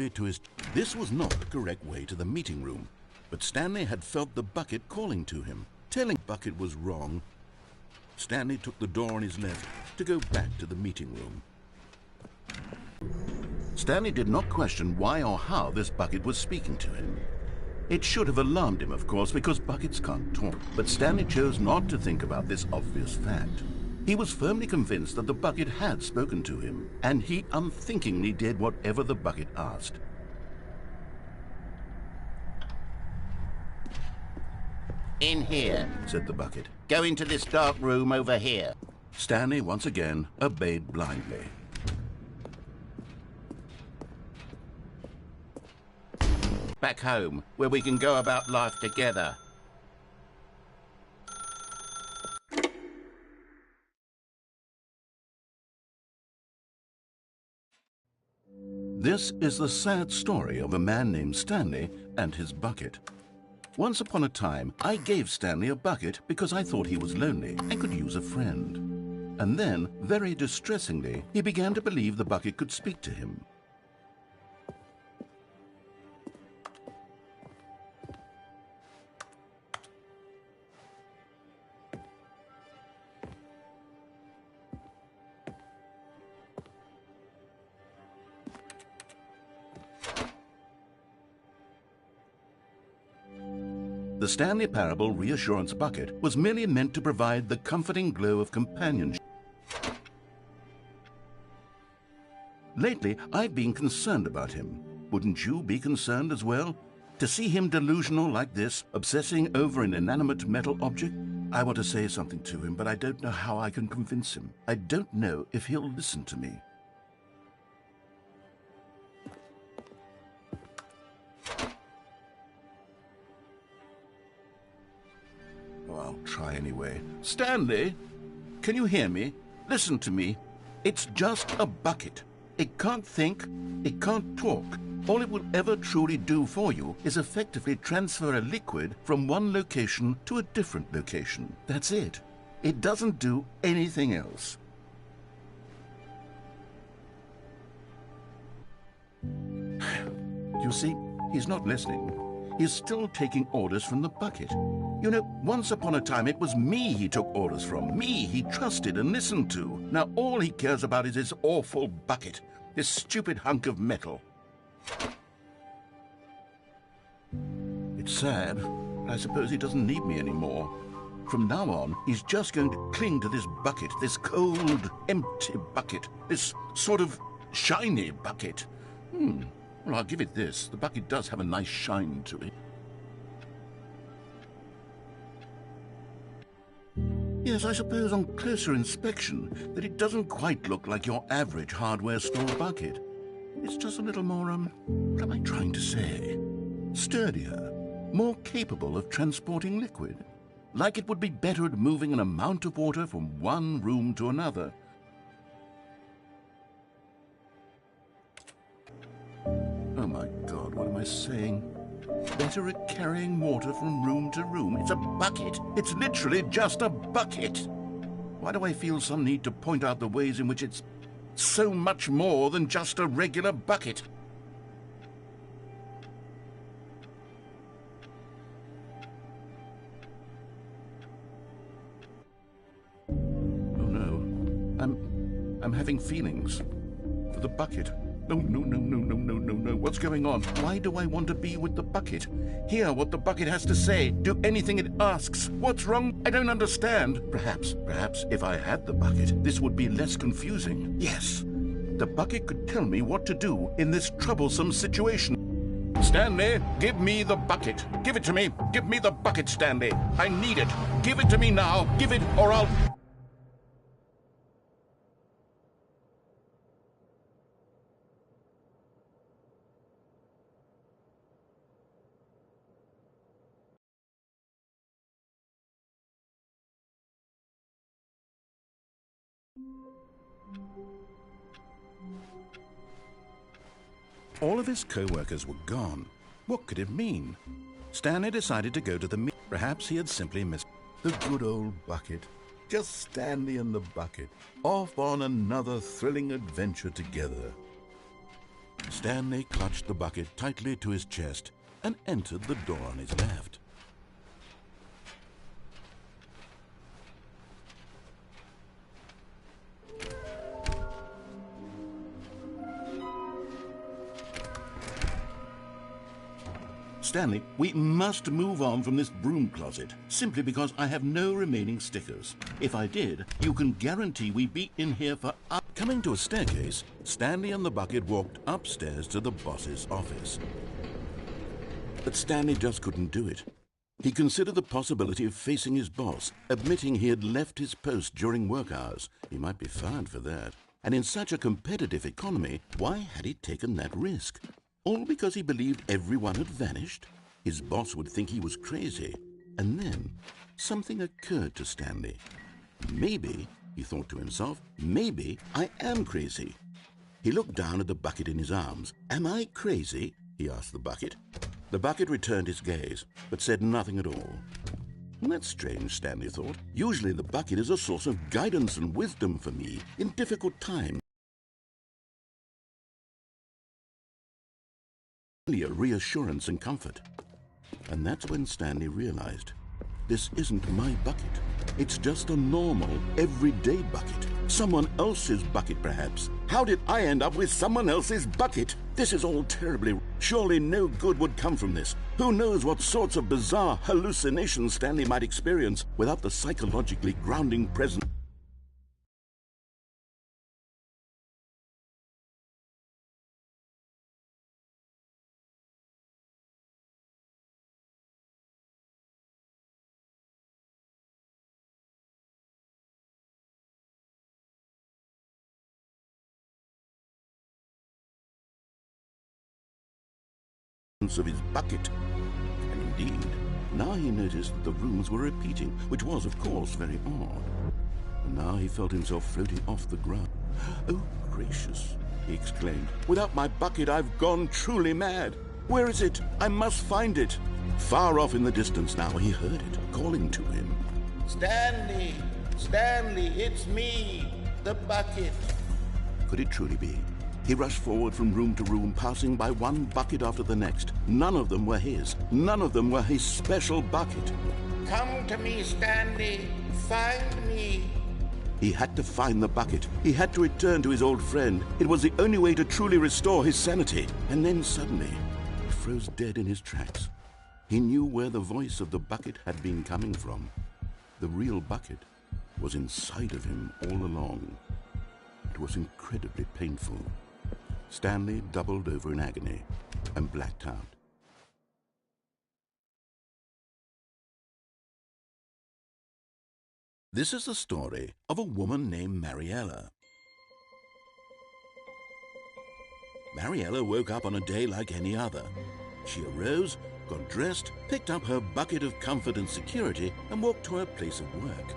to his... This was not the correct way to the meeting room, but Stanley had felt the bucket calling to him, telling the bucket was wrong. Stanley took the door on his left to go back to the meeting room. Stanley did not question why or how this bucket was speaking to him. It should have alarmed him, of course, because buckets can't talk, but Stanley chose not to think about this obvious fact. He was firmly convinced that the bucket had spoken to him, and he unthinkingly did whatever the bucket asked. In here, said the bucket. Go into this dark room over here. Stanley once again obeyed blindly. Back home, where we can go about life together. This is the sad story of a man named Stanley and his bucket. Once upon a time, I gave Stanley a bucket because I thought he was lonely and could use a friend. And then, very distressingly, he began to believe the bucket could speak to him. The Stanley Parable Reassurance Bucket was merely meant to provide the comforting glow of companionship. Lately, I've been concerned about him. Wouldn't you be concerned as well? To see him delusional like this, obsessing over an inanimate metal object? I want to say something to him, but I don't know how I can convince him. I don't know if he'll listen to me. I'll try anyway. Stanley, can you hear me? Listen to me. It's just a bucket. It can't think, it can't talk. All it will ever truly do for you is effectively transfer a liquid from one location to a different location. That's it. It doesn't do anything else. You see, he's not listening. He's still taking orders from the bucket. You know, once upon a time it was me he took orders from, me he trusted and listened to. Now all he cares about is his awful bucket, this stupid hunk of metal. It's sad, but I suppose he doesn't need me anymore. From now on, he's just going to cling to this bucket, this cold, empty bucket, this sort of shiny bucket. Well, I'll give it this. The bucket does have a nice shine to it. Yes, I suppose on closer inspection that it doesn't quite look like your average hardware store bucket. It's just a little more, what am I trying to say? Sturdier, more capable of transporting liquid. Like it would be better at moving an amount of water from one room to another. Oh my God, what am I saying? Better at carrying water from room to room. It's a bucket. It's literally just a bucket. Why do I feel some need to point out the ways in which it's so much more than just a regular bucket? Oh no, I'm having feelings for the bucket. No. What's going on? Why do I want to be with the bucket? Hear what the bucket has to say. Do anything it asks. What's wrong? I don't understand. Perhaps if I had the bucket, this would be less confusing. Yes, the bucket could tell me what to do in this troublesome situation. Stanley, give me the bucket. Give it to me. Give me the bucket, Stanley. I need it. Give it to me now. Give it or I'll... All of his co-workers were gone. What could it mean? Stanley decided to go to the meeting. Perhaps he had simply missed the good old bucket. Just Stanley and the bucket, off on another thrilling adventure together. Stanley clutched the bucket tightly to his chest and entered the door on his left. Stanley, we must move on from this broom closet, simply because I have no remaining stickers. If I did, you can guarantee we'd be in here for hours. Coming to a staircase, Stanley and the bucket walked upstairs to the boss's office. But Stanley just couldn't do it. He considered the possibility of facing his boss, admitting he had left his post during work hours. He might be fired for that. And in such a competitive economy, why had he taken that risk? All because he believed everyone had vanished? His boss would think he was crazy. And then something occurred to Stanley. Maybe, he thought to himself, maybe I am crazy. He looked down at the bucket in his arms. Am I crazy? He asked the bucket. The bucket returned his gaze, but said nothing at all. That's strange, Stanley thought. Usually the bucket is a source of guidance and wisdom for me in difficult times. A reassurance and comfort. And that's when Stanley realized, this isn't my bucket. It's just a normal, everyday bucket. Someone else's bucket, perhaps. How did I end up with someone else's bucket? This is all terribly... Surely no good would come from this. Who knows what sorts of bizarre hallucinations Stanley might experience without the psychologically grounding presence of his bucket. And indeed, now he noticed that the rooms were repeating, which was, of course, very odd. And now he felt himself floating off the ground. Oh, gracious, he exclaimed. Without my bucket, I've gone truly mad. Where is it? I must find it. Far off in the distance now, he heard it, calling to him. Stanley! Stanley, it's me, the bucket. Could it truly be? He rushed forward from room to room, passing by one bucket after the next. None of them were his. None of them were his special bucket. Come to me, Stanley. Find me. He had to find the bucket. He had to return to his old friend. It was the only way to truly restore his sanity. And then suddenly, he froze dead in his tracks. He knew where the voice of the bucket had been coming from. The real bucket was inside of him all along. It was incredibly painful. Stanley doubled over in agony and blacked out. This is the story of a woman named Mariella. Mariella woke up on a day like any other. She arose, got dressed, picked up her bucket of comfort and security, and walked to her place of work.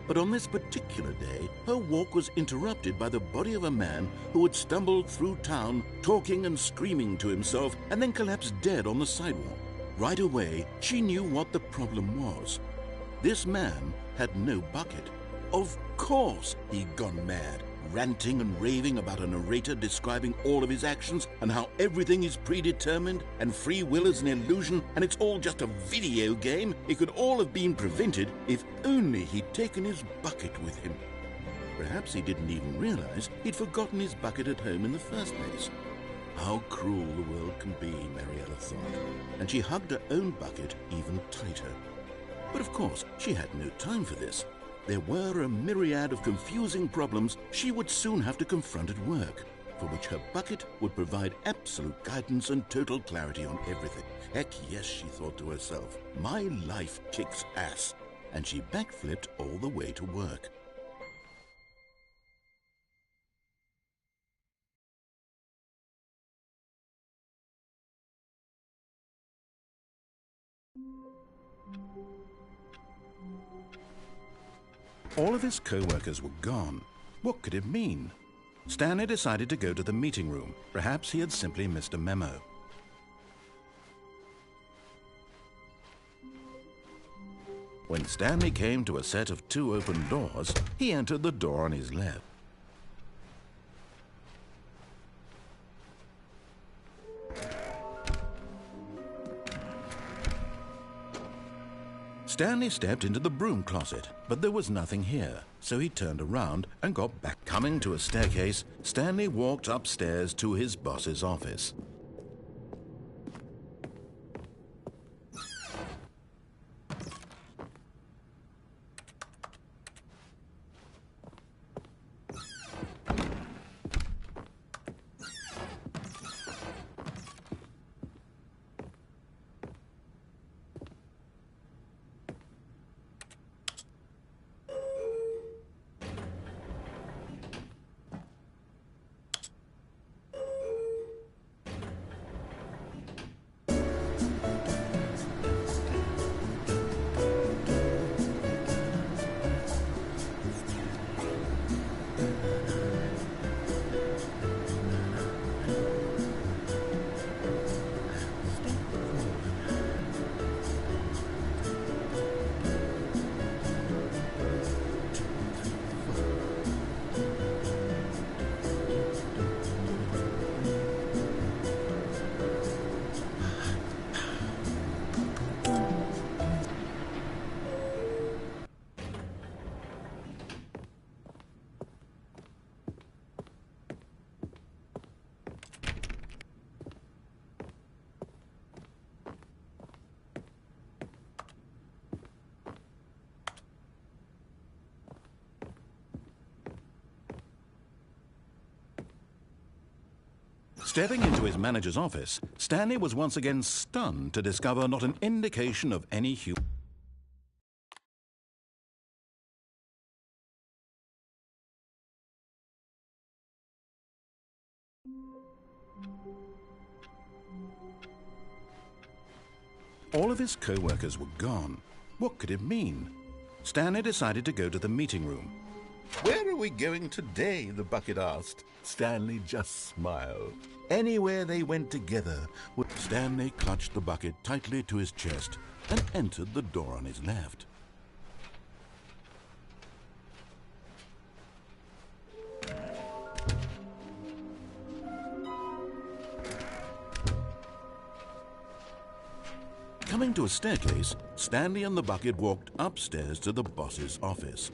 But on this particular day, her walk was interrupted by the body of a man who had stumbled through town, talking and screaming to himself, and then collapsed dead on the sidewalk. Right away, she knew what the problem was. This man had no bucket. Of course he'd gone mad, ranting and raving about a narrator describing all of his actions and how everything is predetermined and free will is an illusion and it's all just a video game. It could all have been prevented if only he'd taken his bucket with him. Perhaps he didn't even realize he'd forgotten his bucket at home in the first place. How cruel the world can be, Mariella thought, and she hugged her own bucket even tighter. But of course, she had no time for this. There were a myriad of confusing problems she would soon have to confront at work, for which her bucket would provide absolute guidance and total clarity on everything. Heck yes, she thought to herself, my life kicks ass. And she backflipped all the way to work. All of his co-workers were gone. What could it mean? Stanley decided to go to the meeting room. Perhaps he had simply missed a memo. When Stanley came to a set of 2 open doors, he entered the door on his left. Stanley stepped into the broom closet, but there was nothing here, so he turned around and got back. Coming to a staircase, Stanley walked upstairs to his boss's office. Stepping into his manager's office, Stanley was once again stunned to discover not an indication of any human. All of his co-workers were gone. What could it mean? Stanley decided to go to the meeting room. Where are we going today? The bucket asked. Stanley just smiled. Anywhere they went together. Stanley clutched the bucket tightly to his chest and entered the door on his left. Coming to a staircase, Stanley and the bucket walked upstairs to the boss's office.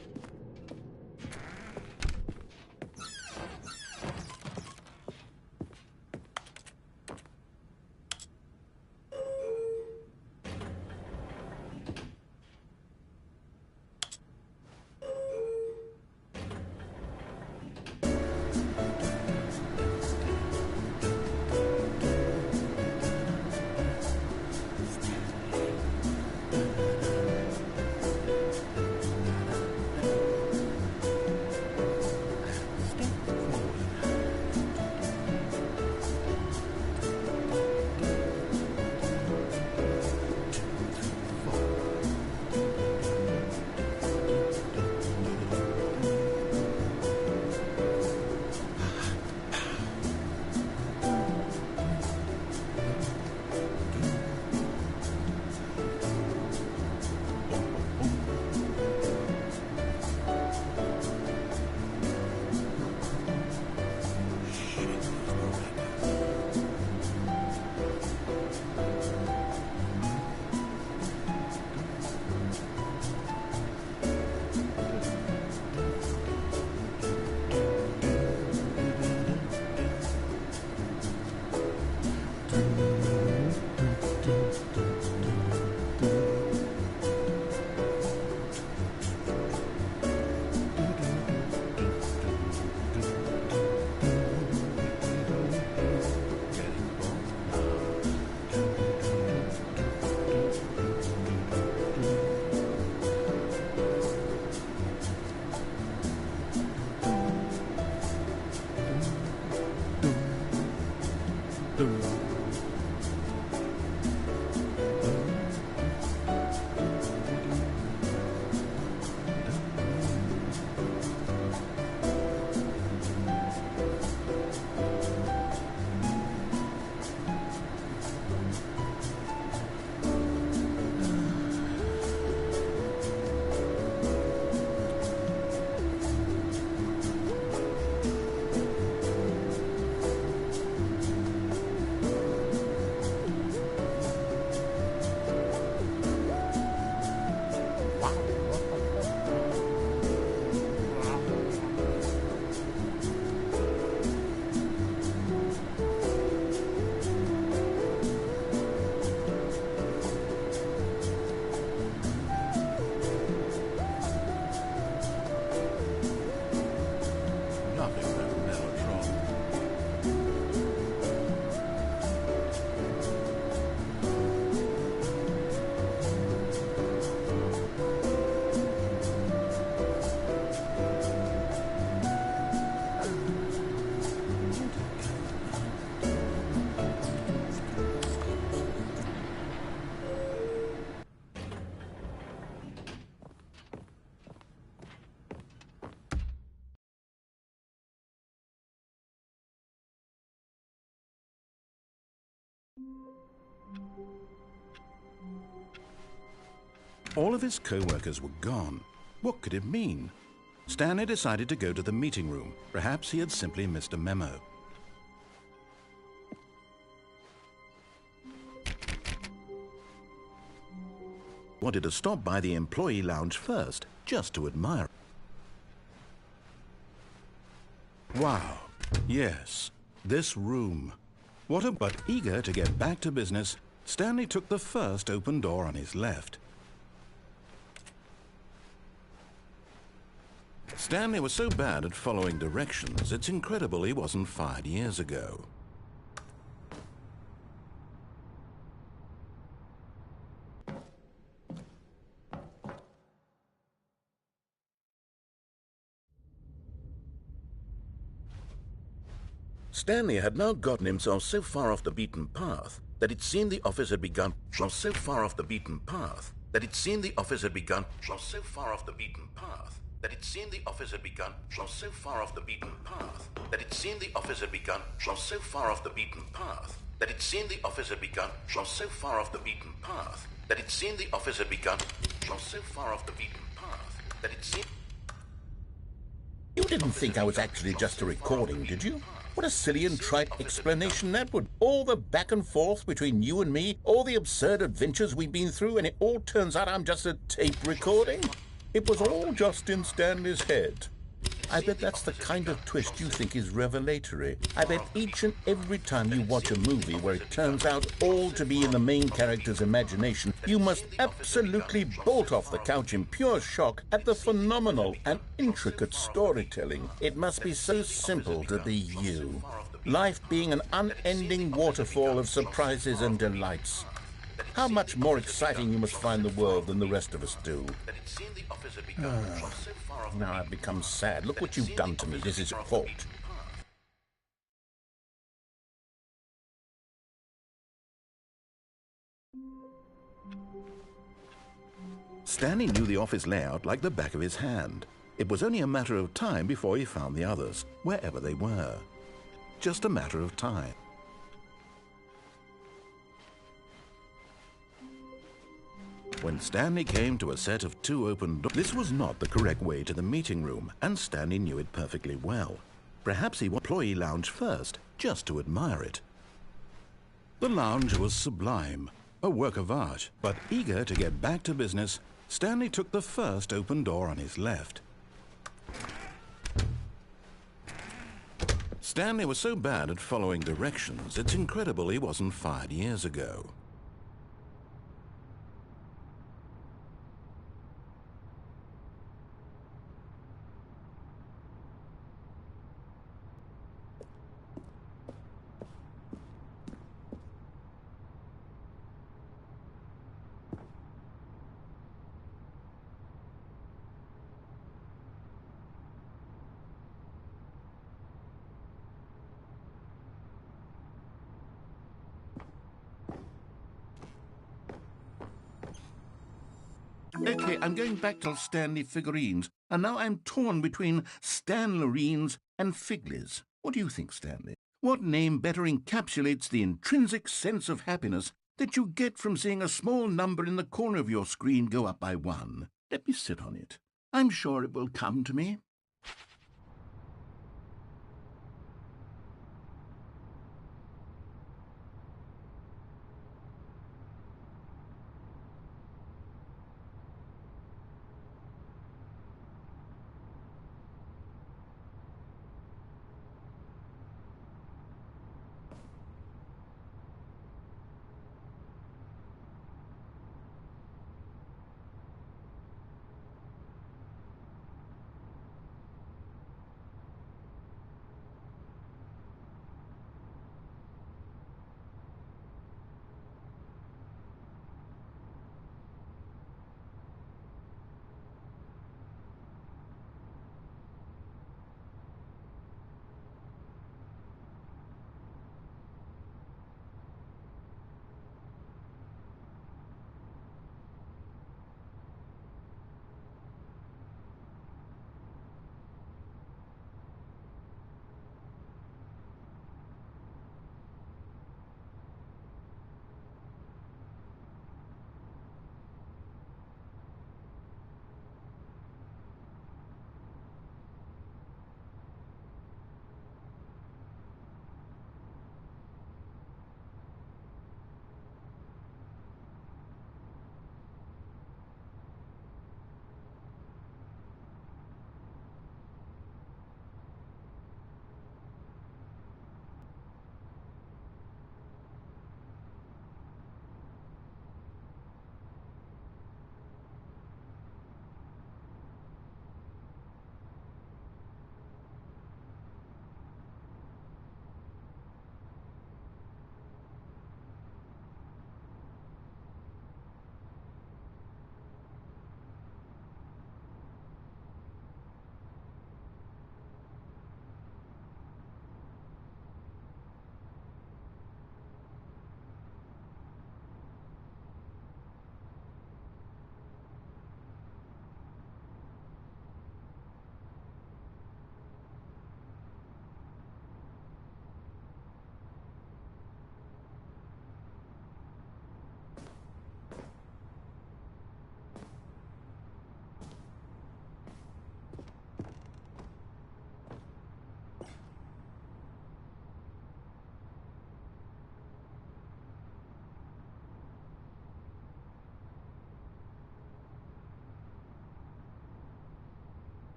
All of his co-workers were gone. What could it mean? Stanley decided to go to the meeting room. Perhaps he had simply missed a memo. Wanted to stop by the employee lounge first, just to admire. Wow, yes, this room. But eager to get back to business, Stanley took the first open door on his left. Stanley was so bad at following directions, it's incredible he wasn't fired years ago. Stanley had now gotten himself so far off the beaten path that it seemed the office had begun. So far off the beaten path that it seemed the office had begun. So far off the beaten path that it seemed the office had begun. So far off the beaten path that it seemed the office had begun. So far off the beaten path that it seemed the office had begun. So far off the beaten path that it seemed the office had begun. So far off the beaten path that it seemed. You didn't think I was actually just a recording, did you? What a silly and trite explanation that would. All the back and forth between you and me, all the absurd adventures we've been through, and it all turns out I'm just a tape recording? It was all just in Stanley's head. I bet that's the kind of twist you think is revelatory. I bet each and every time you watch a movie where it turns out all to be in the main character's imagination, you must absolutely bolt off the couch in pure shock at the phenomenal and intricate storytelling. It must be so simple to be you. Life being an unending waterfall of surprises and delights. How much more exciting you must find the world than the rest of us do. Now I've become sad. Look what you've done to me. This is your fault. Stanley knew the office layout like the back of his hand. It was only a matter of time before he found the others, wherever they were. Just a matter of time. When Stanley came to a set of two open doors, this was not the correct way to the meeting room, and Stanley knew it perfectly well. Perhaps he went to the employee lounge first, just to admire it. The lounge was sublime, a work of art, but eager to get back to business, Stanley took the first open door on his left. Stanley was so bad at following directions, it's incredible he wasn't fired years ago. Okay, I'm going back to Stanley figurines, and now I'm torn between Stanlerines and Figlies. What do you think, Stanley? What name better encapsulates the intrinsic sense of happiness that you get from seeing a small number in the corner of your screen go up by 1? Let me sit on it. I'm sure it will come to me.